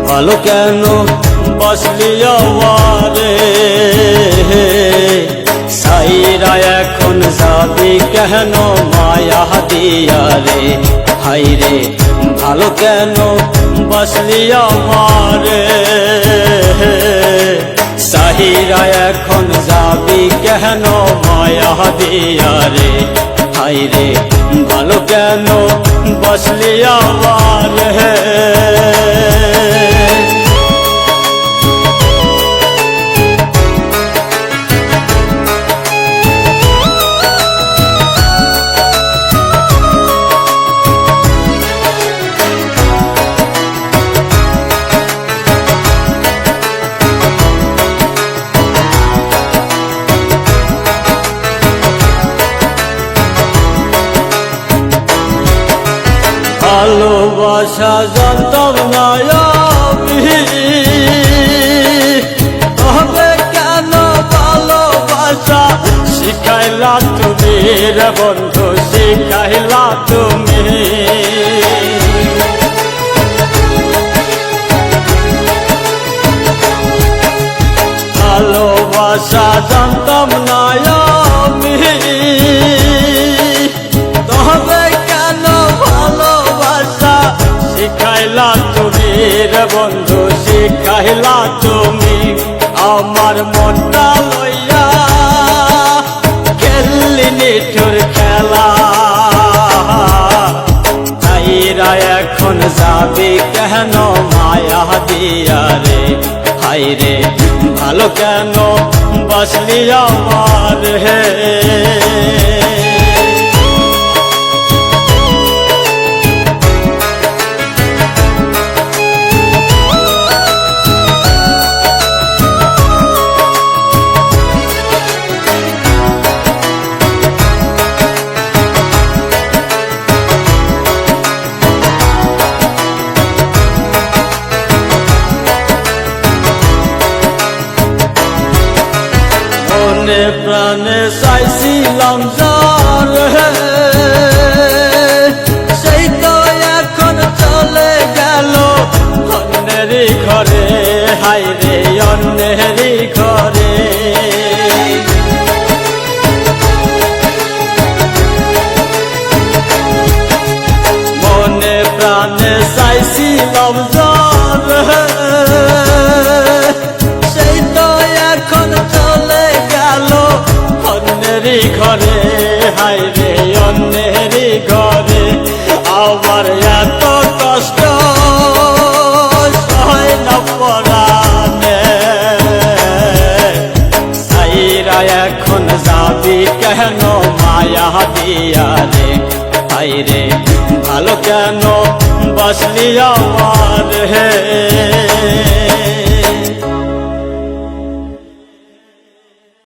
ভালো কেন বাসলি আমারে সাইরা এখন যাবি কেন মায়া দিয়া রে হাইরে ভালো কেন বাসলি আমারে সাইরা এখন যাবি কেন মায়া দিয়া রে হাইরে ভালো কেন বাসলি আমারে ভালোবাসা জানতাম না আমি তবে কেন ভালোবাসা শিখাইলা তুমি রে বন্ধু শিখাইলা তুমি ভালোবাসা জানতাম না আমি তবে কেন ভালোবাসা শিখাইলা তুমি রে বন্ধু শিখাইলা তুমি আমার মনটা লইয়া খেললি নিঠুর খেলা তাইরা এখন যাবি কেন মায়া দিয়া রে হাইরে ভালো কেন বাসলি আমার হে মনে প্রাণে চাইছিলাম যার সেই তো এখন চলে গেল অন্যেরই ঘরে হাইরে অন্যেরই ঘরে মনে প্রাণে চাইছিলাম যার সেই তো এখন চলে অন্যেরই ঘরে হাইরে অন্যেরই ঘরে আবার এত কষ্ট সয় না পরাণে সাইরা এখন যাবি কেন মায়া দিয়া রে হাইরে ভালো কেন বাসলি আমার হে